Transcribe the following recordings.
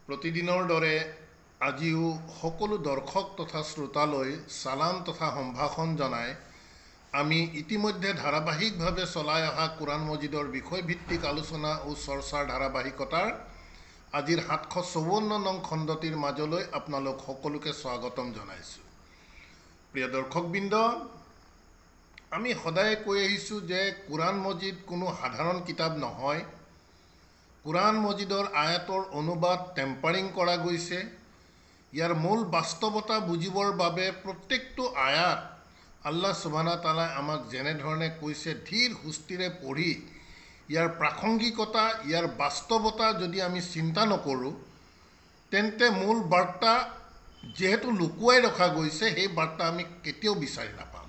প্ৰতিদিনৰ দৰে আজিও সকলো দৰ্শক তথা শ্ৰোতালৈ সালাম তথা সম্ভাষণ জনাই আমি ইতিমধ্যে ধাৰাবাহিকভাৱে চলাই অহা কোৰাণ মজিদৰ বিষয়ভিত্তিক আলোচনা ও চৰ্চাৰ ধাৰাবাহিকতাৰ আজিৰ 754 নং খণ্ডটিৰ মাজলৈ আপোনালোক সকলোকে স্বাগতম জনাইছোঁ। প্ৰিয় দৰ্শকবৃন্দ, আমি সদায় কৈ আহিছোঁ যে কোৰাণ মজিদ কোনো সাধাৰণ কিতাপ নহয়। কোৰাণ মজিদৰ আয়াতৰ অনুবাদ টেম্পাৰিং কৰা গৈছে। ইয়াৰ মূল বাস্তৱতা বুজিবৰ বাবে প্ৰত্যেকটো আয়াত আল্লাহ সুবহানাহু ওয়া তাআলাই আমাক যেনেধৰণে কৈছে ধীৰ সুস্থিৰে পঢ়ি ইয়াৰ প্ৰাসংগিকতা, ইয়াৰ বাস্তৱতা যদি আমি চিন্তা নকৰোঁ, তেন্তে মূল বাৰ্তা যেহেতু লুকুৱাই ৰখা গৈছে, সেই বাৰ্তা আমি কেতিয়াও বিচাৰি নাপাম।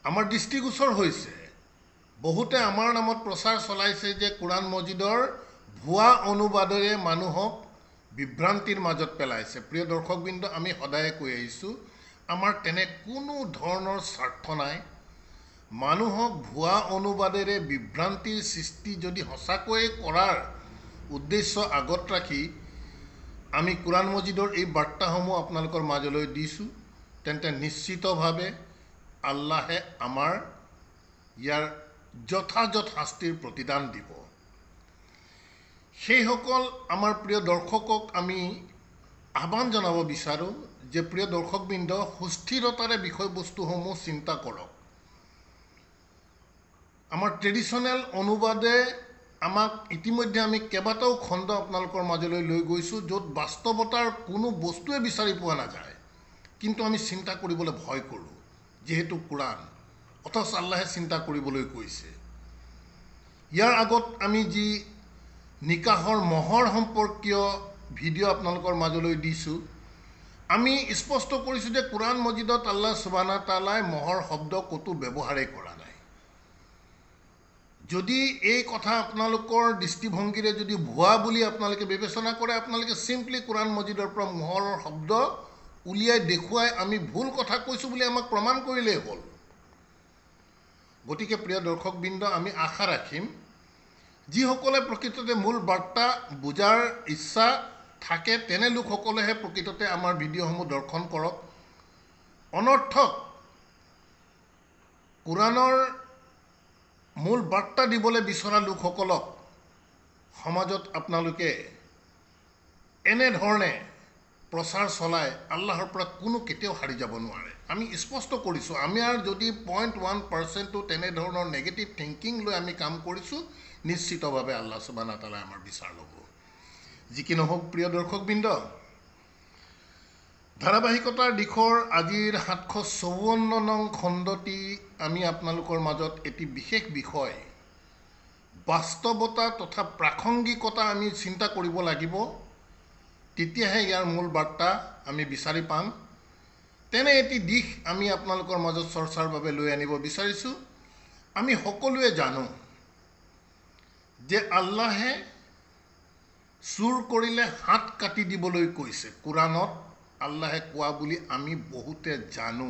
আমাৰ দৃষ্টিগোচৰ হৈছে বহুতে আমাৰ নামত প্ৰচাৰ চলাইছে যে কোৰাণ মজিদৰ ভুৱা অনুবাদৰে মানুহক বিভ্ৰান্তিৰ মাজত পেলাইছে। প্ৰিয় দৰ্শকবৃন্দ, আমি সদায় কৈ আহিছোঁ আমাৰ তেনে কোনো ধৰণৰ স্বাৰ্থ নাই। মানুহক ভুৱা অনুবাদেৰে বিভ্ৰান্তিৰ সৃষ্টি যদি সঁচাকৈয়ে কৰাৰ উদ্দেশ্য আগত ৰাখি আমি কোৰাণ মজিদৰ এই বাৰ্তাসমূহ আপোনালোকৰ মাজলৈ দিছোঁ, তেন্তে নিশ্চিতভাৱে আল্লাহে আমাৰ ইয়াৰ যথাযথ শাস্তিৰ প্ৰতিদান দিব। সেইসকল আমাৰ প্ৰিয় দৰ্শকক আমি আহ্বান জনাব বিচাৰোঁ যে প্ৰিয় দৰ্শকবৃন্দ, সুস্থিৰতাৰে বিষয়বস্তুসমূহ চিন্তা কৰক। আমাৰ ট্ৰেডিশ্যনেল অনুবাদে আমাক ইতিমধ্যে আমি কেইবাটাও খণ্ড আপোনালোকৰ মাজলৈ লৈ গৈছোঁ য'ত বাস্তৱতাৰ কোনো বস্তুৱে বিচাৰি পোৱা নাযায়, কিন্তু আমি চিন্তা কৰিবলৈ ভয় কৰোঁ যিহেতু কোৰাণ, অথচ আল্লাহে চিন্তা কৰিবলৈ কৈছে। ইয়াৰ আগত আমি যি নিকাহৰ মহৰ সম্পৰ্কীয় ভিডিঅ' আপোনালোকৰ মাজলৈ দিছোঁ, আমি স্পষ্ট কৰিছোঁ যে কোৰাণ মজিদত আল্লাহ সুবহানাহু ওয়া তাআলাই মহৰ শব্দ ক'তো ব্যৱহাৰেই কৰা নাই। যদি এই কথা আপোনালোকৰ দৃষ্টিভংগীৰে যদি ভুৱা বুলি আপোনালোকে বিবেচনা কৰে, আপোনালোকে চিম্পলি কোৰাণ মজিদৰ পৰা মহৰ শব্দ উলিয়াই দেখুৱাই আমি ভুল কথা কৈছোঁ বুলি আমাক প্ৰমাণ কৰিলেই হ'ল। গতিকে প্ৰিয় দৰ্শকবৃন্দ, আমি আশা ৰাখিম যিসকলে প্ৰকৃততে মূল বাৰ্তা বুজাৰ ইচ্ছা থাকে তেনে লোকসকলেহে প্ৰকৃততে আমাৰ ভিডিঅ'সমূহ দৰ্শন কৰক। অনৰ্থক কোৰাণৰ মূল বাৰ্তা দিবলৈ বিচৰা লোকসকলক সমাজত আপোনালোকে এনেধৰণে প্ৰচাৰ চলাই আল্লাহৰ পৰা কোনো কেতিয়াও হাৰি যাব নোৱাৰে। আমি স্পষ্ট কৰিছোঁ, আমাৰ যদি 0.1%ও তেনেধৰণৰ নেগেটিভ থিংকিং লৈ আমি কাম কৰিছোঁ, নিশ্চিতভাৱে আল্লাহ সুবহানাহু ওয়া তাআলাই আমাৰ বিচাৰ ল'ব। যি কি নহওক প্ৰিয় দৰ্শকবৃন্দ, ধাৰাবাহিকতাৰ দিশৰ আজিৰ 754 নং খণ্ডটি আমি আপোনালোকৰ মাজত এটি বিশেষ বিষয় বাস্তৱতা তথা প্ৰাসংগিকতা আমি চিন্তা কৰিব লাগিব, তেতিয়াহে ইয়াৰ মূল বাৰ্তা আমি বিচাৰি পাম। তেনে এটি দিশ আমি আপোনালোকৰ মাজত চৰ্চাৰ বাবে লৈ আনিব বিচাৰিছোঁ। আমি সকলোৱে জানো যে আল্লাহে চুৰ কৰিলে হাত কাটি দিবলৈ কৈছে। কোৰাণত আল্লাহে কোৱা বুলি আমি বহুতে জানো।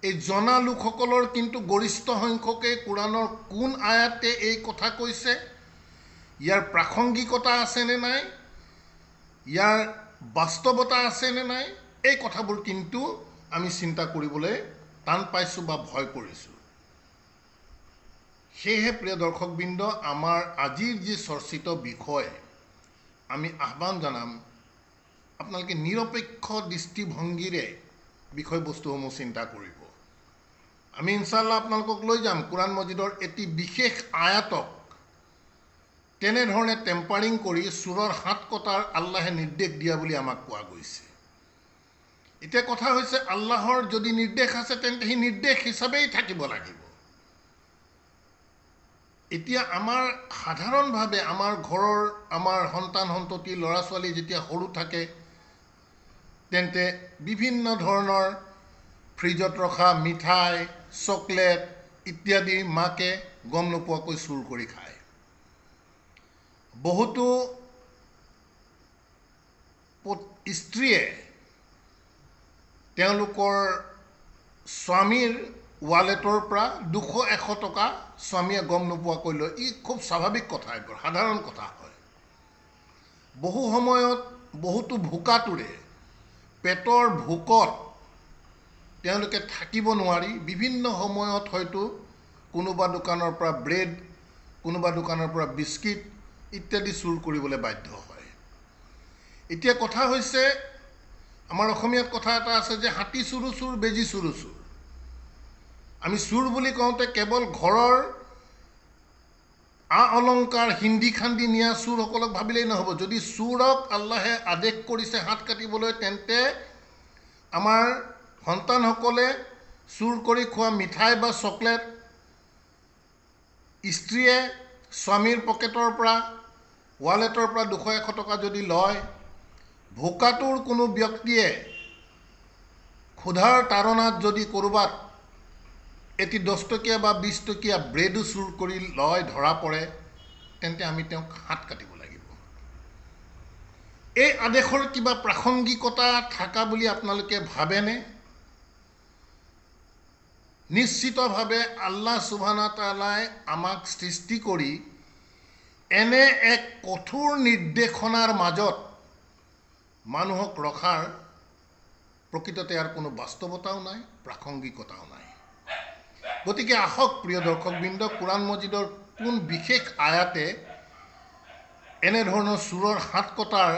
এই জনা লোকসকলৰ কিন্তু গৰিষ্ঠ সংখ্যকে কোৰাণৰ কোন আয়াতে এই কথা কৈছে, ইয়াৰ প্ৰাসংগিকতা আছেনে নাই, ইয়াৰ বাস্তৱতা আছেনে নাই, এই কথাবোৰ কিন্তু আমি চিন্তা কৰিবলৈ টান পাইছোঁ বা ভয় কৰিছোঁ। সেয়েহে প্ৰিয় দৰ্শকবৃন্দ, আমাৰ আজিৰ যি চৰ্চিত বিষয়, আমি আহ্বান জনাম আপোনালোকে নিৰপেক্ষ দৃষ্টিভংগীৰে বিষয়বস্তুসমূহ চিন্তা কৰিব। আমি ইনশাআল্লাহ আপোনালোকক লৈ যাম কোৰাণ মজিদৰ এটি বিশেষ আয়াতক তেনেধৰণে টেম্পাৰিং কৰি চোৰৰ হাত কটাৰ আল্লাহে নিৰ্দেশ দিয়া বুলি আমাক কোৱা গৈছে। এতিয়া কথা হৈছে, আল্লাহৰ যদি নিৰ্দেশ আছে তেন্তে সেই নিৰ্দেশ হিচাপেই থাকিব লাগিব। এতিয়া আমাৰ সাধাৰণভাৱে আমাৰ ঘৰৰ আমাৰ সন্তান সন্ততি ল'ৰা ছোৱালী যেতিয়া সৰু থাকে, তেন্তে বিভিন্ন ধৰণৰ ফ্ৰিজত ৰখা মিঠাই, চকলেট ইত্যাদি মাকে গম নোপোৱাকৈ চুৰ কৰি খায়। বহুতো স্ত্ৰীয়ে তেওঁলোকৰ স্বামীৰ ৱালেটৰ পৰা 200-100 টকা স্বামীয়ে গম নোপোৱাকৈ লয়। ই খুব স্বাভাৱিক কথা, এইবোৰ সাধাৰণ কথা হয়। বহু সময়ত বহুতো ভোকাটোৰে পেটৰ ভোকত তেওঁলোকে থাকিব নোৱাৰি বিভিন্ন সময়ত হয়তো কোনোবা দোকানৰ পৰা ব্ৰেড, কোনোবা দোকানৰ পৰা বিস্কিট ইত্যাদি চুৰ কৰিবলৈ বাধ্য হয়। এতিয়া কথা হৈছে, আমাৰ অসমীয়াত কথা এটা আছে যে হাতী চুৰো চুৰ, বেজী চুৰো চুৰ। আমি চুৰ বুলি কওঁতে কেৱল ঘৰৰ অলংকাৰ হিন্দী খান্দি নিয়া চুৰসকলক ভাবিলেই নহ'ব। যদি চুৰক আল্লাহে আদেশ কৰিছে হাত কাটিবলৈ, তেন্তে আমাৰ সন্তানসকলে চুৰ কৰি খোৱা মিঠাই বা চকলেট স্ত্ৰীয়ে স্বামীৰ পকেটৰ পৰা, ৱালেটৰ পৰা 200-100 টকা যদি লয়, ভোকাটোৰ কোনো ব্যক্তিয়ে ক্ষুধাৰ তাৰণাত যদি ক'ৰবাত এটি 10 টকীয়া বা 20 টকীয়া ব্ৰেডো চুৰ কৰি লয়, ধৰা পৰে, তেন্তে আমি তেওঁক হাত কাটিব লাগিব। এই আদেশৰ কিবা প্ৰাসংগিকতা থকা বুলি আপোনালোকে ভাবেনে? নিশ্চিতভাৱে আল্লাহ সুবহানাহু ওয়া তাআলাই আমাক সৃষ্টি কৰি এনে এক কঠোৰ নিৰ্দেশনাৰ মাজত মানুহক ৰখাৰ প্ৰকৃততে ইয়াৰ কোনো বাস্তৱতাও নাই, প্ৰাসংগিকতাও নাই। গতিকে আহক প্ৰিয় দৰ্শকবৃন্দ, কোৰাণ মজিদৰ কোন বিশেষ আয়াতে এনেধৰণৰ চুৰৰ হাত কটাৰ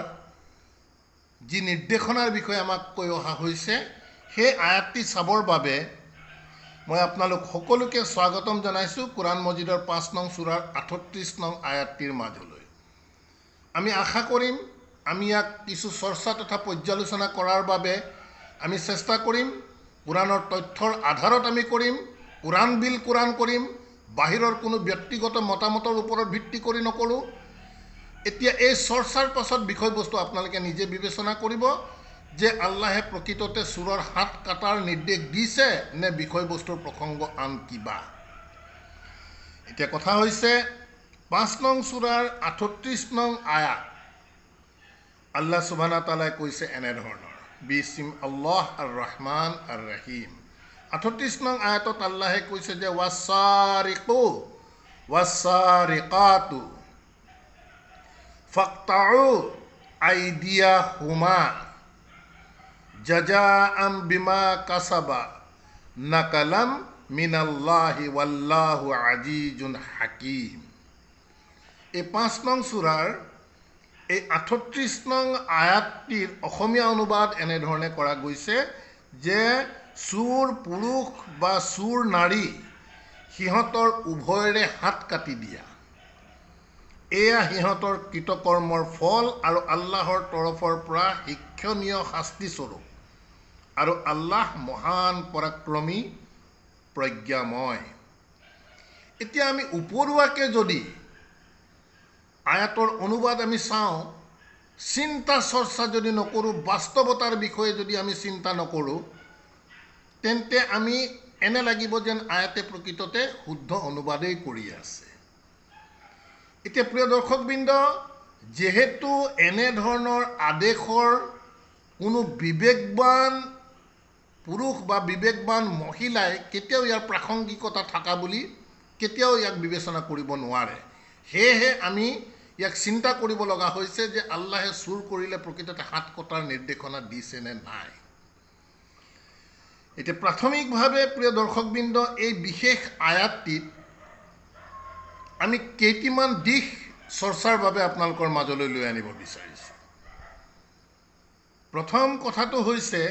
যি নিৰ্দেশনাৰ বিষয়ে আমাক কৈ অহা হৈছে, সেই আয়াতটি চাবৰ বাবে মই আপোনালোক সকলোকে স্বাগতম জনাইছোঁ কোৰাণ মজিদৰ 5 নং সূৰাৰ 38 নং আয়াতটিৰ মাজলৈ। আমি আশা কৰিম আমি ইয়াক কিছু চৰ্চা তথা পৰ্যালোচনা কৰাৰ বাবে আমি চেষ্টা কৰিম। কোৰাণৰ তথ্যৰ আধাৰত আমি কৰিম, কোৰাণ বিল কোৰাণ কৰিম, বাহিৰৰ কোনো ব্যক্তিগত মতামতৰ ওপৰত ভিত্তি কৰি নকৰোঁ। এতিয়া এই চৰ্চাৰ পাছত বিষয়বস্তু আপোনালোকে নিজে বিবেচনা কৰিব যে আল্লাহে প্ৰকৃততে চুৰৰ হাত কাটাৰ নিৰ্দেশ দিছে নে বিষয়বস্তুৰ প্ৰসংগ আন কিবা। এতিয়া কথা হৈছে 5 নং সূৰাৰ 38 নং আয়াত আল্লাহ সুবহানাহু ওয়া তাআলাই কৈছে এনেধৰণৰ, বিসমিল্লাহিৰ আল্লাহ আৰ ৰহমান আৰ ৰহিম। 38 নং আয়াতত আল্লাহে কৈছে যে ওয়াসারিকু ওয়াসারিকাতু ফাকতাউ আইদিয়াহুমা জাযাআম বিমা কাসাবা নাকালাম মিনাল্লাহি ওয়াল্লাহু আজিজুন হাকিম। এই 5 নং সূৰাৰ এই 38 নং আয়াতটিৰ অসমীয়া অনুবাদ এনেধৰণে কৰা গৈছে যে চুৰ পুৰুষ বা চুৰ নাৰী সিহঁতৰ উভয়ৰে হাত কাটি দিয়া, এয়া সিহঁতৰ কৃতকৰ্মৰ ফল আৰু আল্লাহৰ তৰফৰ পৰা শিক্ষণীয় শাস্তিস্বৰূপ, আৰু আল্লাহ মহান পৰাক্ৰমী প্ৰজ্ঞাময়। এতিয়া আমি উপৰুৱাকে যদি আয়াতৰ অনুবাদ আমি চাওঁ, চিন্তা চৰ্চা যদি নকৰোঁ, বাস্তৱতাৰ বিষয়ে যদি আমি চিন্তা নকৰোঁ, তেন্তে আমি এনে লাগিব যেন আয়াতে প্ৰকৃততে শুদ্ধ অনুবাদেই কৰি আছে। এতিয়া প্ৰিয় দৰ্শকবৃন্দ, যেহেতু এনেধৰণৰ আদেশৰ কোনো বিবেকবান পুৰুষ বা বিবেকবান মহিলাই কেতিয়াও ইয়াৰ প্ৰাসংগিকতা থকা বুলি কেতিয়াও ইয়াক বিবেচনা কৰিব নোৱাৰে, সেয়েহে আমি ইয়াক চিন্তা কৰিব লগা হৈছে যে আল্লাহে চুৰ কৰিলে প্ৰকৃততে হাত কটাৰ নিৰ্দেশনা দিছে নে নাই। এতিয়া প্ৰাথমিকভাৱে প্ৰিয় দৰ্শকবৃন্দ, এই বিশেষ আয়াতটিত আমি কেইটিমান দিশ চৰ্চাৰ বাবে আপোনালোকৰ মাজলৈ লৈ আনিব বিচাৰিছোঁ। প্ৰথম কথাটো হৈছে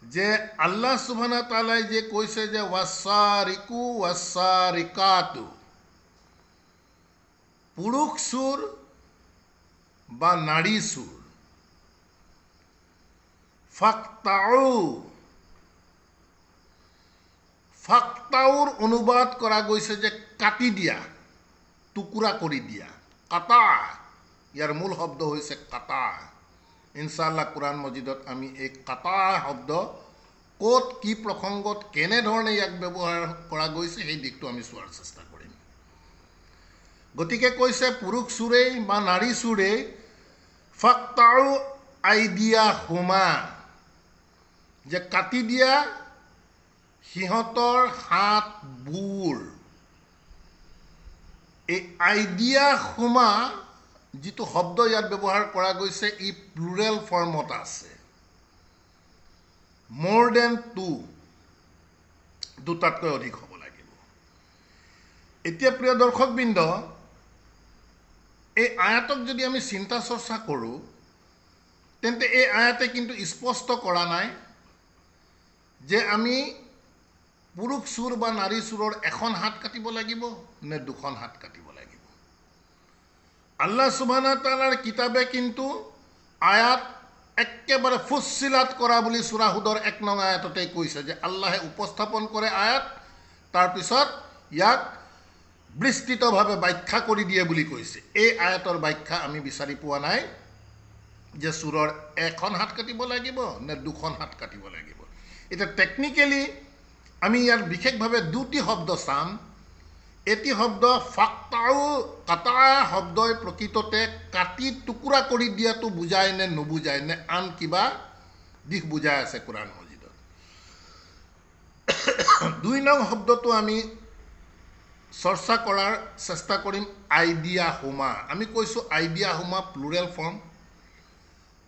যে আল্লাহ সুবহানাহু ওয়া তাআলাই যে কৈছে যে ওয়াসারিকু ওয়াসারিকাতু, পুৰুষ চুৰ বা নাৰী চুৰ, ফাকতাউৰ অনুবাদ কৰা গৈছে যে কাটি দিয়া, টুকুৰা কৰি দিয়া, কাটা, ইয়াৰ মূল শব্দ হৈছে কাটা। ইনশাআল্লাহ কোৰাণ মজিদত আমি এই কাটা শব্দ ক'ত কি প্ৰসংগত কেনেধৰণে ইয়াক ব্যৱহাৰ কৰা গৈছে সেই দিশটো আমি চোৱাৰ চেষ্টা কৰিম। গতিকে কৈছে পুৰুষ চুৰেই বা নাৰী চুৰেই ফাকতাউ আইদিয়াহুমা, যে কাটি দিয়া সিহঁতৰ হাতবোৰ। এই আইদিয়াহুমা যিটো শব্দ ইয়াত ব্যৱহাৰ কৰা গৈছে ই প্লুৰেল ফৰ্মত আছে more than 2 দুটাতকৈ অধিক হ'ব লাগিব এতিয়া প্ৰিয় দৰ্শকবৃন্দ এই আয়াতক যদি আমি চিন্তা চৰ্চা কৰোঁ তেন্তে এই আয়াতে কিন্তু স্পষ্ট কৰা নাই যে আমি পুৰুষ চুৰ বা নাৰী চুৰৰ এখন হাত কাটিব লাগিব নে দুখন হাত কাটিব লাগিব আল্লাহ সুবহানাহু ওয়া তাআলাৰ কিতাবে কিন্তু আয়াত একেবাৰে ফুসিলাত কৰা বুলি সূৰা হুদৰ 1 নং আয়াততে কৈছে যে আল্লাহে উপস্থাপন কৰে আয়াত তাৰ পিছত ইয়াক বিস্তৃতভাৱে ব্যাখ্যা কৰি দিয়ে বুলি কৈছে এই আয়াতৰ ব্যাখ্যা আমি বিচাৰি পোৱা নাই যে চুৰৰ এখন হাত কাটিব লাগিব নে দুখন হাত কাটিব লাগিব এটা টেকনিক্যালি আমি ইয়াৰ বিশেষভাৱে দুটি শব্দ চাম এটি শব্দ ফাক্তাউ কাটা শব্দই প্ৰকৃততে কাটি টুকুৰা কৰি দিয়াটো বুজায় নে নুবুজায় নে আন কিবা দিশ বুজাই আছে কোরআন মজিদত 2 নং শব্দটো আমি চৰ্চা কৰাৰ চেষ্টা কৰিম আইডিয়া হুমা আমি কৈছো আইডিয়া হুমা প্লুৰেল ফৰ্ম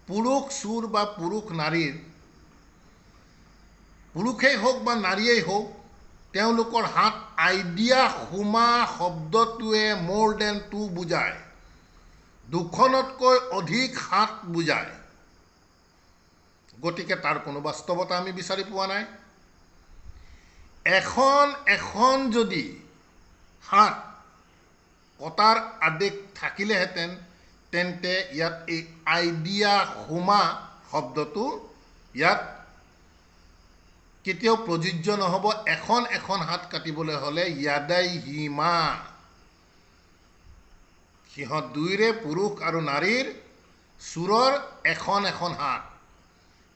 পুৰুষ চুৰ বা পুৰুষ নাৰীৰ পুৰুষেই হোক বা নাৰীয়েই হোক তেওঁলোকৰ হাত আইডিয়া হুমা শব্দটোৱে more than 2 বুজায় দুখনতকৈ অধিক হাত বুজায় গতিকে তাৰ কোনো বাস্তৱতা আমি বিচাৰি পোৱা নাই এখন যদি হাত কটাৰ আদেশ থাকিলেহেঁতেন তেন্তে ইয়াত এই আইডিয়া হুমা শব্দটো ইয়াত কেতিয়াও প্ৰযোজ্য নহব এখন হাত কাটিবলৈ হলে ইয়াদাই হিমা সিহঁত দুইৰে পুৰুষ আৰু নাৰীৰ চুৰৰ এখন হাত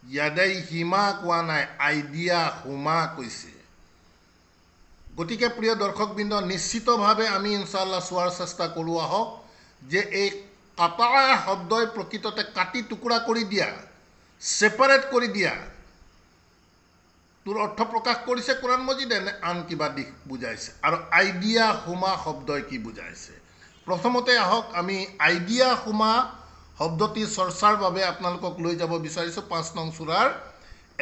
ইয়াদাই হিমা কোৱা নাই আইডিয়া হুমা কৈছে গতিকে প্ৰিয় দৰ্শকবৃন্দ নিশ্চিতভাৱে আমি ইনশাআল্লাহ চোৱাৰ চেষ্টা কৰোঁ আহক যে এই কাটা শব্দই প্ৰকৃততে কাটি টুকুৰা কৰি দিয়া সেপাৰেট কৰি দিয়া তোৰ অৰ্থ প্ৰকাশ কৰিছে কোৰআন মজিদে নে আন কিবা দিশ বুজাইছে আৰু আইডিয়া হুমা শব্দই কি বুজাইছে প্ৰথমতে আহক আমি আইডিয়া হুমা শব্দটি চৰ্চাৰ বাবে আপোনালোকক লৈ যাব বিচাৰিছো 5 নং সূৰাৰ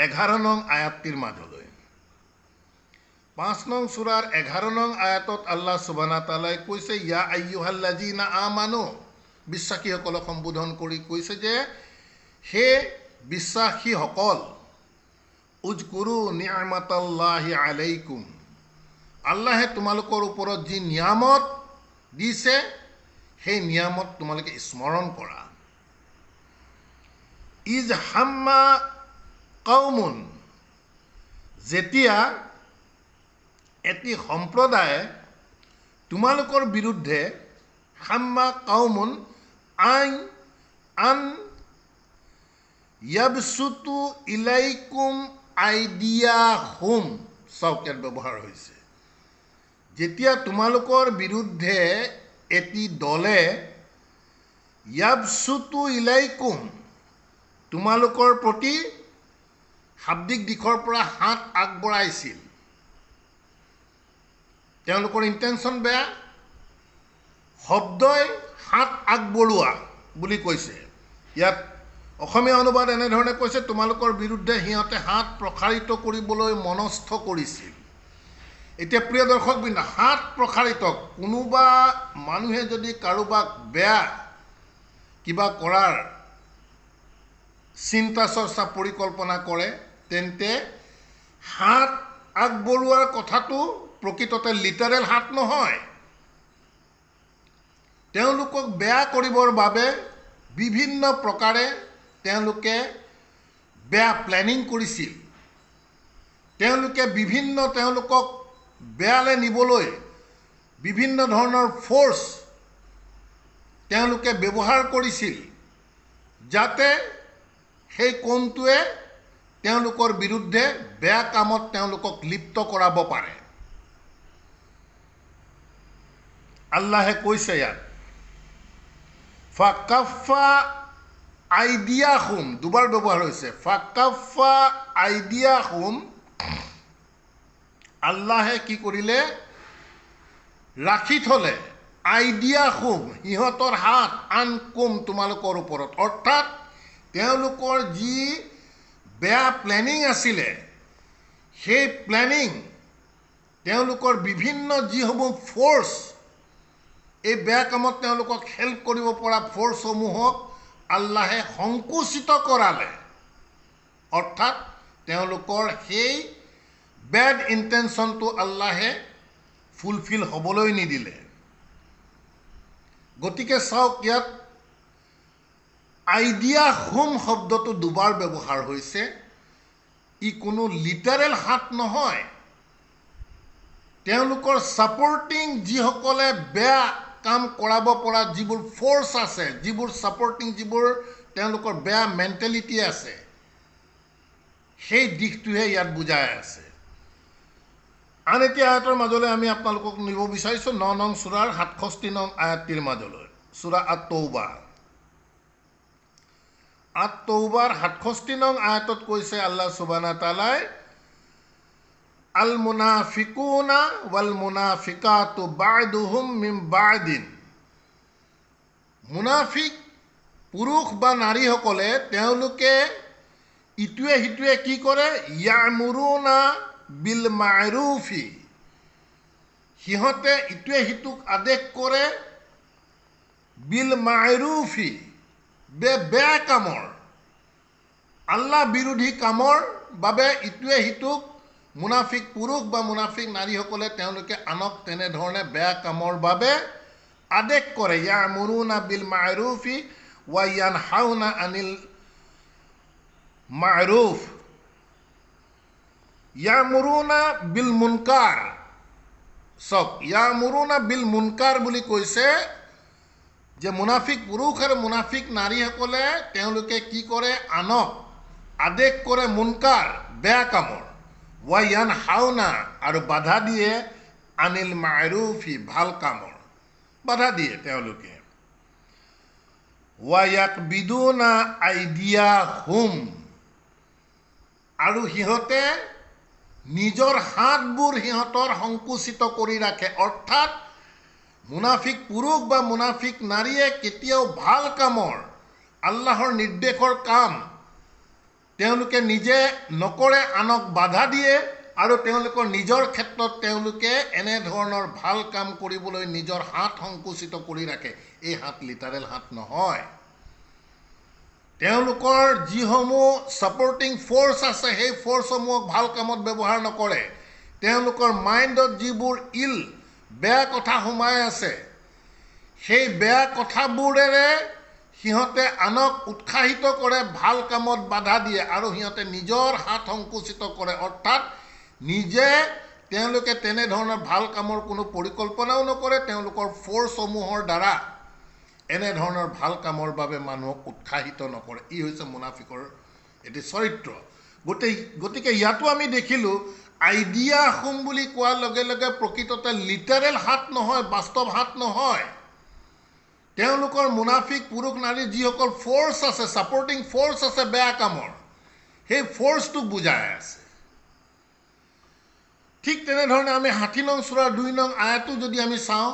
11 নং আয়াতটিৰ মাজলৈ 5 নং সূৰাৰ 11 নং আয়াতত আল্লাহ সুবহানাহু ওয়া তাআলাই কৈছে ইয়া আইয়ুহাল্লাযিনা আমানু বিশ্বাসীসকলক সম্বোধন কৰি কৈছে যে হে বিশ্বাসীসকল উজকুৰু নি'মাতাল্লাহি আলাইকুম আল্লাহে তোমালোকৰ ওপৰত যি নিয়ামত দিছে সেই নিয়ামত তোমালোকে স্মৰণ কৰা ইজ হাম্মা কওমুন যেতিয়া এটি সম্প্ৰদায় তোমালোকৰ বিৰুদ্ধে হাম্মা কওমুন আন ইয়াবসুতু ইলাইকুম আইডিয়া হুম চাওকেৰ ব্যৱহাৰ হৈছে যেতিয়া তোমালোকৰ বিৰুদ্ধে এটি দলে ইয়াবসুতু ইলাইকুম তোমালোকৰ প্ৰতি শাব্দিক দিশৰ পৰা হাত আগবঢ়াইছিল তেওঁলোকৰ ইন্টেনশন বেয়া শব্দই হাত আগবঢ়োৱা বুলি কৈছে ইয়াত অসমীয়া অনুবাদ এনে ধৰণে কৈছে তোমালোকৰ বিৰুদ্ধে হিয়তে হাত প্ৰখাৰিত কৰিবলৈ মনস্থ কৰিছিল এতিয়া প্ৰিয় দৰ্শকবৃন্দ হাত প্ৰখাৰিত কোনোবা মানুহে যদি কাৰোবাক বেয়া কিবা কৰাৰ চিন্তা চৰ্চা পৰিকল্পনা কৰে তেন্তে হাত আগবঢ়োৱাৰ কথাটো প্ৰকৃততে লিটাৰেল হাত নহয় তেওঁলোকক বেয়া কৰিবৰ বাবে বিভিন্ন প্ৰকাৰে তেওঁলোকে বেয়া প্ল্যানিং কৰিছিল তেওঁলোকে তেওঁলোকক বেয়ালে নিবলৈ বিভিন্ন ধৰণৰ ফোৰ্স তেওঁলোকে ব্যৱহাৰ কৰিছিল যাতে সেই কোনটোৱে তেওঁলোকৰ বিৰুদ্ধে বেয়া কামত তেওঁলোকক লিপ্ত কৰাব পাৰে আল্লাহে কৈছে ইয়াত ফাকাফা আইডিয়াহুম দুবাৰ ব্যৱহাৰ হৈছে ফাকাফা আইডিয়াহুম আল্লাহে কি কৰিলে ৰাখি থলে আইডিয়া খুম সিহঁতৰ হাত আনকুম তোমালোকৰ ওপৰত অৰ্থাৎ তেওঁলোকৰ যি বেয়া প্লেনিং আছিলে সেই প্লেনিং তেওঁলোকৰ বিভিন্ন যিসমূহ ফ'ৰ্চ এই বেয়া কামত তেওঁলোকক হেল্প কৰিব পৰা ফ'ৰ্চসমূহক আল্লাহে সংকুচিত কৰালে অৰ্থাৎ তেওঁলোকৰ সেই বেড ইণ্টেনশ্যনটো আল্লাহে ফুলফিল হ'বলৈ নিদিলে গতিকে চাওক ইয়াত আইডিয়া হোম শব্দটো দুবাৰ ব্যৱহাৰ হৈছে ই কোনো লিটাৰেল হাত নহয় তেওঁলোকৰ ছাপৰ্টিং যিসকলে বেয়া কাম কৰাব পৰা যিবোৰ ফ'ৰ্চ আছে যিবোৰ ছাপৰ্টিং যিবোৰ তেওঁলোকৰ বেয়া মেণ্টেলিটি আছে সেই দিশটোহে ইয়াত বুজাই আছে আন এটি আয়াতৰ মাজলৈ আমি আপোনালোকক নিব বিচাৰিছোঁ ৯ নং সূৰাৰ ৬৭ নং আয়াতটিৰ মাজলৈ সূৰা আত-তৌবা আত-তৌবাৰ ৬৭ নং আয়াতত কৈছে আল্লাহ সুবহানাহু ওয়া তাআলাই আল মুনাফিকুনা ওয়াল মুনাফিকাতু বা'দুহুম মিন বা'দিন মুনাফিক পুৰুষ বা নাৰীসকলে তেওঁলোকে ইটোৱে সিটোৱে কি কৰে ইয়ামুৰুনা বিল মা'ৰুফি সিহঁতে ইটোৱে সিটোক আদেশ কৰে বিল মা'ৰুফি বেয়া কামৰ আল্লাহ বিৰোধী কামৰ বাবে ইটোৱে সিটোক মুনাফিক পুৰুষ বা মুনাফিক নাৰীসকলে তেওঁলোকে আনক তেনেধৰণে বেয়া কামৰ বাবে আদেশ কৰে ইয়ামুৰুনা বিল মা'ৰুফি ওয়া ইয়ানহাউনা আনিল মা'ৰুফ ইয়ামুৰুনা বিল মুনকাৰ সব ইয়ামুৰুনা বিল মুনকাৰ বুলি কৈছে যে মুনাফিক পুৰুষ আৰু মুনাফিক নাৰীসকলে তেওঁলোকে কি কৰে আনক আদেশ কৰে মুনকাৰ বেয়া কামৰ ওয়া ইয়ানহাউনা আৰু বাধা দিয়ে আনিল মা'ৰুফি ভাল কামৰ বাধা দিয়ে তেওঁলোকে ওয়া ইয়াকবিদুনা আইডিয়াহুম আৰু সিহঁতে নিজৰ হাতবোৰ সিহঁতৰ সংকুচিত কৰি ৰাখে অৰ্থাৎ মুনাফিক পুৰুষ বা মুনাফিক নাৰীয়ে কেতিয়াও ভাল কামৰ আল্লাহৰ নিৰ্দেশৰ কাম তেওঁলোকে নিজে নকৰে আনক বাধা দিয়ে আৰু তেওঁলোকৰ নিজৰ ক্ষেত্ৰত তেওঁলোকে এনেধৰণৰ ভাল কাম কৰিবলৈ নিজৰ হাত সংকুচিত কৰি ৰাখে এই হাত লিটাৰেল হাত নহয় তেওঁলোকৰ যিসমূহ ছাপৰ্টিং ফ'ৰ্চ আছে সেই ফ'ৰ্চসমূহক ভাল কামত ব্যৱহাৰ নকৰে তেওঁলোকৰ মাইণ্ডত যিবোৰ বেয়া কথা সোমাই আছে সেই বেয়া কথাবোৰেৰে সিহঁতে আনক উৎসাহিত কৰে ভাল কামত বাধা দিয়ে আৰু সিহঁতে নিজৰ হাত সংকুচিত কৰে অৰ্থাৎ নিজে তেওঁলোকে তেনেধৰণৰ ভাল কামৰ কোনো পৰিকল্পনাও নকৰে তেওঁলোকৰ ফ'ৰ্চসমূহৰ দ্বাৰা এনেধৰণৰ ভাল কামৰ বাবে মানুহক উৎসাহিত নকৰে ই হৈছে মুনাফিকৰ এটি চৰিত্ৰ গতিকে ইয়াতো আমি দেখিলোঁ আইডিয়া হোম বুলি কোৱাৰ লগে লগে প্ৰকৃততে লিটাৰেল হাত নহয় বাস্তৱ হাত নহয় তেওঁলোকৰ মুনাফিক পুৰুষ নাৰীৰ যিসকল ফ'ৰ্চ আছে ছাপৰ্টিং ফ'ৰ্চ আছে বেয়া কামৰ সেই ফ'ৰ্চটোক বুজাই আছে ঠিক তেনেধৰণে আমি ৬০ নং সূৰাৰ ২ নং আয়াতো যদি আমি চাওঁ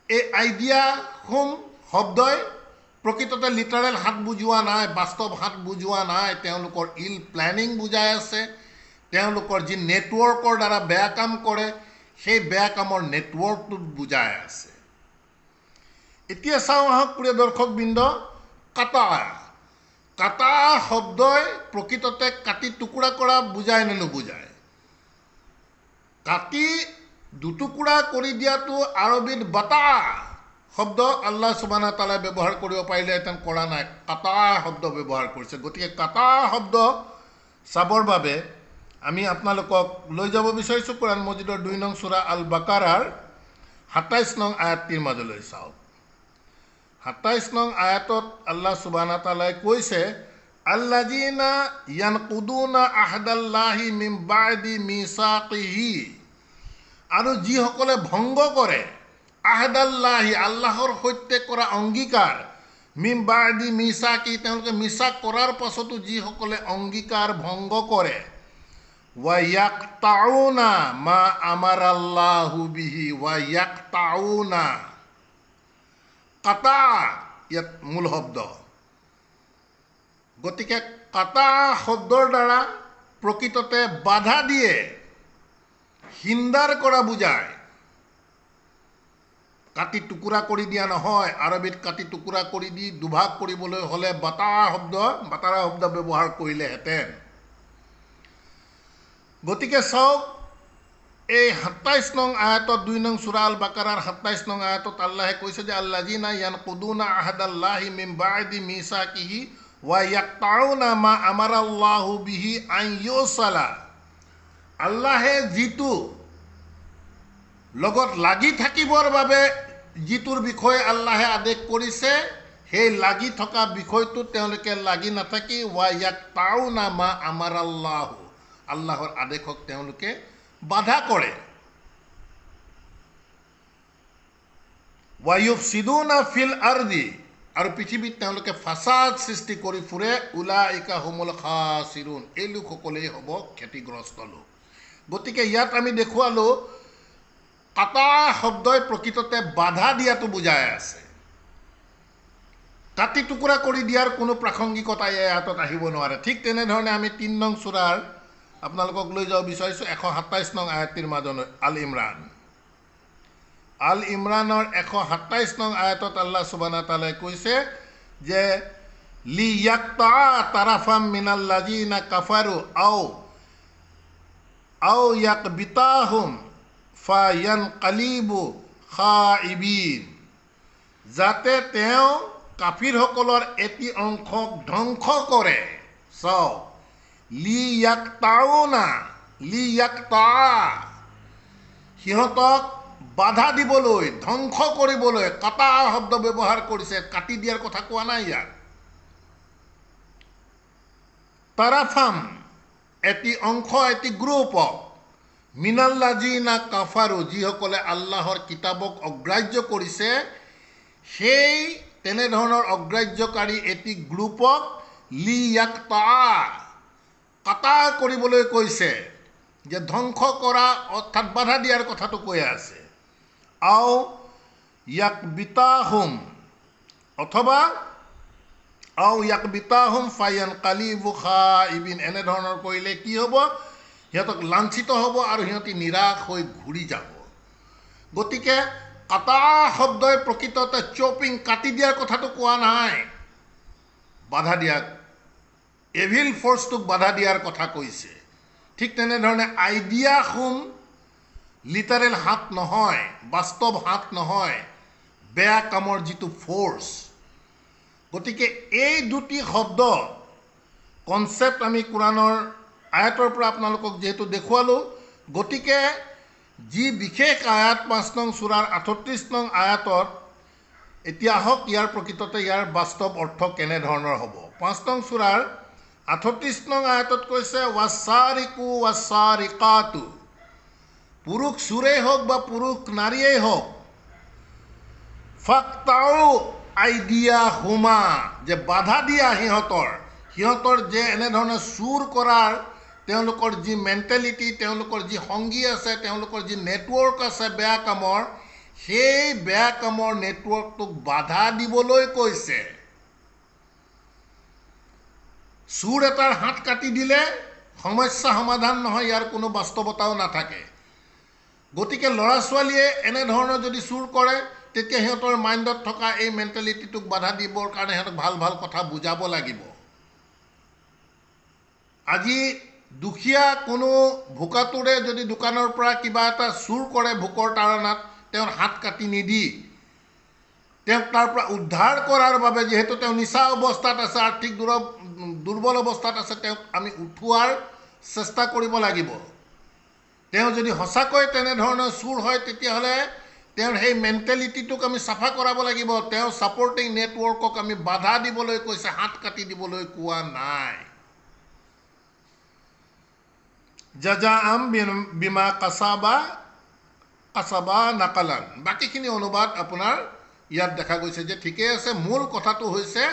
এই আইডিয়া হোম শব্দই প্ৰকৃততে লিটাৰেল হাত বুজোৱা নাই বাস্তৱ হাত বুজোৱা নাই তেওঁলোকৰ প্লেনিং বুজাই আছে তেওঁলোকৰ যি নেটৱৰ্কৰ দ্বাৰা বেয়া কাম কৰে সেই বেয়া কামৰ নেটৱৰ্কটোত বুজাই আছে এতিয়া চাওঁ আহক প্ৰিয় দৰ্শকবৃন্দ কাটা শব্দই প্ৰকৃততে কাটি টুকুৰা কৰা বুজায় নে নুবুজায় কাটি দুটুকুৰা কৰি দিয়াটো আৰবীত বাটা শব্দ আল্লাহ সুবহানাহু ওয়া তাআলাই ব্যৱহাৰ কৰিব পাৰিলেহেঁতেন কৰা নাই কাটা শব্দ ব্যৱহাৰ কৰিছে গতিকে কাটা শব্দ চাবৰ বাবে আমি আপোনালোকক লৈ যাব বিচাৰিছোঁ কোৰআন মজিদৰ ২ নং সূৰা আল বাকাৰাৰ ২৭ নং আয়াতটিৰ মাজলৈ চাওক ২৭ নং আয়াতত আল্লাহ সুবহানাহু ওয়া তাআলাই কৈছে আল্লাযীনা ইয়ানকুদুনা আহদাল্লাহি মিন বা'দি মিসাকিহি আৰু যিসকলে ভংগ কৰে আহদাল্লাহি আল্লাহৰ সৈতে কৰা অংগীকাৰ মিন বা'দি মিসাকি তেওঁলোকে মিসাক কৰাৰ পাছতো যিসকলে অংগীকাৰ ভংগ কৰে ওয়া ইয়াকতাউনা মা আমাৰাল্লাহু বিহি ওয়া ইয়াকতাউনা কাটা ইয়াত মূল শব্দ। গতিকে কাটা শব্দৰ দ্বাৰা প্ৰকৃততে বাধা দিয়ে, হিন্দাৰ কৰা বুজায়। কাটি টুকুৰা কৰি দিয়া নহয়। আৰবীত কাটি টুকুৰা কৰি দি দুভাগ কৰিবলৈ হ'লে বাটাৰা শব্দ ব্যৱহাৰ কৰিলেহেঁতেন। গতিকে চাওক, এই ২৭ নং আয়াতত ২ নং সূৰা আল বাকাৰাৰ ২৭ নং আয়াতত আল্লাহে কৈছে যে আল্লাযিনা ইয়ানকুদুনা আহাদাল্লাহি মিন বা'দি মিসাকিহি ওয়া ইয়াকতাউনা মা আমারাল্লাহু বিহি আন ইউসালা। আল্লাহে যিটো লগত লাগি থাকিবৰ বাবে যিটোৰ বিষয়ে আল্লাহে আদেশ কৰিছে, সেই লাগি থকা বিষয়টো তেওঁলোকে লাগি নাথাকি ওয়া ইয়াকতাউনা মা আমারাল্লাহু, আল্লাহৰ আদেশক তেওঁলোকে বাধা কৰে। ওয়া ইউফসিদুনা ফিল আৰদি, আৰু পৃথিৱীত তেওঁলোকে ফাসাদ সৃষ্টি কৰি ফুৰে। উলাইকা হুমুল খাসিৰুন, এই লোকসকলেই হ'ব ক্ষতিগ্ৰস্ত লোক। গতিকে ইয়াত আমি দেখুৱালোঁ কাটা শব্দই প্ৰকৃততে বাধা দিয়াটো বুজাই আছে। কাটি টুকুৰা কৰি দিয়াৰ কোনো প্ৰাসংগিকতা এই আয়াতত আহিব নোৱাৰে। ঠিক তেনেধৰণে আমি ৩ নং সূৰাৰ আপোনালোকক লৈ যাব বিচাৰিছোঁ ১২৭ নং আয়াতটিৰ মাজলৈ। আল ইমৰানৰ ১২৭ নং আয়াতত আল্লাহ সুবহানাহু ওয়া তাআলাই কৈছে যে লিয়াকতা তাৰাফাম মিনাল্লাযিনা কাফাৰু আও ইয়াকবিতাহুম ফায়ানকালিবু খাইবিন, যাতে তেওঁ কাফিৰসকলৰ এটি অংশক ধ্বংস কৰে। চাওক, লিয়াকতা, সিহঁতক বাধা দিবলৈ, ধ্বংস কৰিবলৈ কাটা শব্দ ব্যৱহাৰ কৰিছে। কাটি দিয়াৰ কথা কোৱা নাই ইয়াত। তাৰাফাম, এটি অংশ, এটি গ্ৰুপক, মিনাল্লাযিনা কাফাৰু, যিসকলে আল্লাহৰ কিতাবক অগ্ৰাহ্য কৰিছে, সেই তেনেধৰণৰ অগ্ৰাহ্যকাৰী এটি গ্ৰুপক লিয়াকতা, কাটা কৰিবলৈ কৈছে, যে ধ্বংস কৰা অৰ্থাৎ বাধা দিয়াৰ কথাটো কৈ আছে। আও ইয়াকবিতাহুম, অথবা আও ইয়াকবিতাহুম ফায়ানকালিবু খাইবিন, এনেধৰণৰ কৰিলে কি হ'ব? সিহঁতক লাঞ্ছিত হ'ব আৰু সিহঁতি নিৰাশ হৈ ঘূৰি যাব। গতিকে কাটা শব্দই প্ৰকৃততে চপিং, কাটি দিয়াৰ কথাটো কোৱা নাই, বাধা দিয়া, এভিল ফৰ্চটোক বাধা দিয়াৰ কথা কৈছে। ঠিক তেনেধৰণে আইডিয়া হুম লিটাৰেল হাত নহয়, বাস্তৱ হাত নহয়, বেয়া কামৰ যিটো ফ'ৰ্চ। গতিকে এই দুটি শব্দ কনচেপ্ট আমি কোৰাণৰ আয়াতৰ পৰা আপোনালোকক যিহেতু দেখুৱালোঁ, গতিকে যি বিশেষ আয়াত ৫ নং সূৰাৰ ৩৮ নং আয়াতত, এতিয়া আহক ইয়াৰ প্ৰকৃততে ইয়াৰ বাস্তৱ অৰ্থ কেনেধৰণৰ হ'ব। ৫ নং সূৰাৰ ৩৮ নং আয়াতত কৈছে ৱাছাৰিকু ৱাছাৰিকাতু, পুৰুষ চোৰেই হওক বা পুৰুষ নাৰীয়েই হওক, ফাকতাউ আইদিয়াহুমা, যে বাধা দিয়া সিহঁতৰ যে এনেধৰণে চুৰ কৰাৰ তেওঁলোকৰ যি মেণ্টেলিটি, তেওঁলোকৰ যি সংগী আছে, তেওঁলোকৰ যি নেটৱৰ্ক আছে বেয়া কামৰ, সেই বেয়া কামৰ নেটৱৰ্কটোক বাধা দিবলৈ কৈছে। চুৰ এটাৰ হাত কাটি দিলে সমস্যা সমাধান নহয়, ইয়াৰ কোনো বাস্তৱতাও নাথাকে। গতিকে ল'ৰা ছোৱালীয়ে এনেধৰণৰ যদি চুৰ কৰে, তেতিয়া সিহঁতৰ মাইণ্ডত থকা এই মেণ্টেলিটিটোক বাধা দিবৰ কাৰণে সিহঁতক ভাল ভাল কথা বুজাব লাগিব। আজি দুখীয়া কোনো ভোকাতুৰে যদি দোকানৰ পৰা কিবা এটা চুৰ কৰে ভোকৰ তাড়নাত, তেওঁৰ হাত কাটি নিদি তেওঁক তাৰ পৰা উদ্ধাৰ কৰাৰ বাবে, যিহেতু তেওঁ নিচা অৱস্থাত আছে, আৰ্থিক দুৰ্বল অৱস্থাত আছে, তেওঁক আমি উঠোৱাৰ চেষ্টা কৰিব লাগিব। তেওঁ যদি সঁচাকৈ তেনেধৰণৰ চুৰ হয়, তেতিয়াহ'লে তেওঁৰ সেই মেণ্টেলিটিটোক আমি চাফা কৰাব লাগিব। তেওঁ ছাপৰ্টিং নেটৱৰ্কক আমি বাধা দিবলৈ কৈছে, হাত কাটি দিবলৈ কোৱা নাই। জাজাআম বিমা কাসাবা নাকালান, বাকীখিনি অনুবাদ আপোনাৰ ইয়াত দেখা গৈছে যে ঠিকেই আছে। মূল কথাটো হৈছে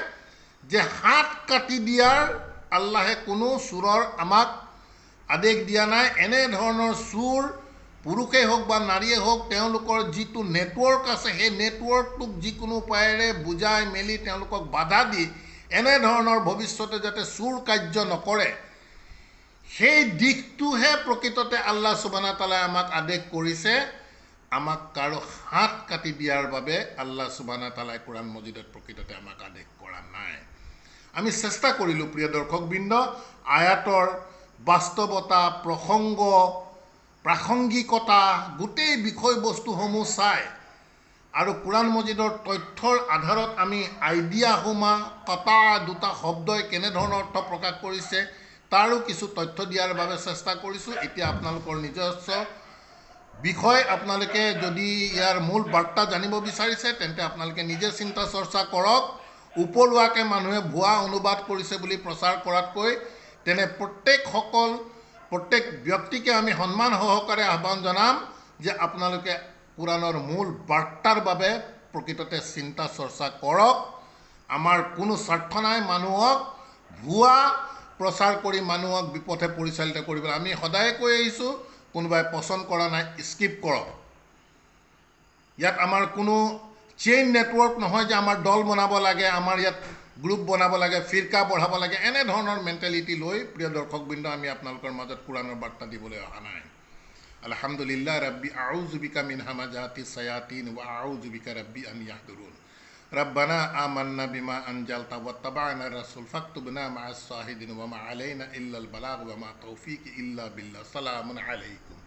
যে হাত কাটি দিয়াৰ আল্লাহে কোনো চুৰৰ আমাক আদেশ দিয়া নাই। এনেধৰণৰ চুৰ পুৰুষেই হওক বা নাৰীয়ে হওক তেওঁলোকৰ যিটো নেটৱৰ্ক আছে সেই নেটৱৰ্কটোক যিকোনো উপায়েৰে বুজাই মেলি তেওঁলোকক বাধা দি এনেধৰণৰ ভৱিষ্যতে যাতে চুৰ কাৰ্য নকৰে সেই দিশটোহে প্ৰকৃততে আল্লাহ সুবহানাহু তাআলাই আমাক আদেশ কৰিছে। আমাক কাৰো হাত কাটি দিয়াৰ বাবে আল্লাহ সুবহানাহু তাআলাই কোৰআন মজিদত প্ৰকৃততে আমাক আদেশ কৰা নাই। আমি চেষ্টা কৰিলোঁ প্ৰিয় দৰ্শকবৃন্দ আয়াতৰ বাস্তৱতা প্ৰসংগ প্ৰাসংগিকতা গোটেই বিষয়বস্তুসমূহ চাই আৰু কোৰআন মজিদৰ তথ্যৰ আধাৰত আমি আইডিয়া হোমা কটা দুটা শব্দই কেনেধৰণৰ অৰ্থ প্ৰকাশ কৰিছে তাৰো কিছু তথ্য দিয়াৰ বাবে চেষ্টা কৰিছোঁ। এতিয়া আপোনালোকৰ নিজস্ব বিষয় আপোনালোকে যদি ইয়াৰ মূল বাৰ্তা জানিব বিচাৰিছে তেন্তে আপোনালোকে নিজে চিন্তা চৰ্চা কৰক। উপলুৱাকৈ মানুহে ভুৱা অনুবাদ কৰিছে বুলি প্ৰচাৰ কৰাতকৈ তেনে প্ৰত্যেক ব্যক্তিকে আমি সন্মান সহকাৰে আহ্বান জনাম যে আপোনালোকে কোৰআনৰ মূল বাৰ্তাৰ বাবে প্ৰকৃততে চিন্তা চৰ্চা কৰক। আমাৰ কোনো স্বাৰ্থ নাই মানুহক ভুৱা প্ৰচাৰ কৰি মানুহক বিপথে পৰিচালিত কৰিবলৈ। আমি সদায় কৈ আহিছোঁ কোনোবাই পচন্দ কৰা নাই স্কিপ কৰক। ইয়াত আমাৰ কোনো চেইন নেটৱৰ্ক নহয় যে আমাৰ দল বনাব লাগে, আমাৰ ইয়াত গ্ৰুপ বনাব লাগে, ফিৰকা বঢ়াব লাগে, এনেধৰণৰ মেণ্টেলিটি লৈ প্ৰিয় দৰ্শকবৃন্দ আমি আপোনালোকৰ মাজত কোৰআনৰ বাৰ্তা দিবলৈ অহা নাই। আলহামদুলিল্লাহ ৰাব্বি আউযু বিকা মিন হামাজাতিছ শায়াতিন ওয়া আউযু বিকা ৰাব্বি আন ইয়াহদুৰুন। রব্বানা আমান্না বিমা আনজালতা ওয়াত্তাবা'না রাসূল ফাকতুবনা মা'আস শাহিদিন ওয়া মা আলাইনা ইল্লাল বালাগ ওয়া মা তাওফীকি ইল্লা বিল্লাহ। সালামুন আলাইকুম।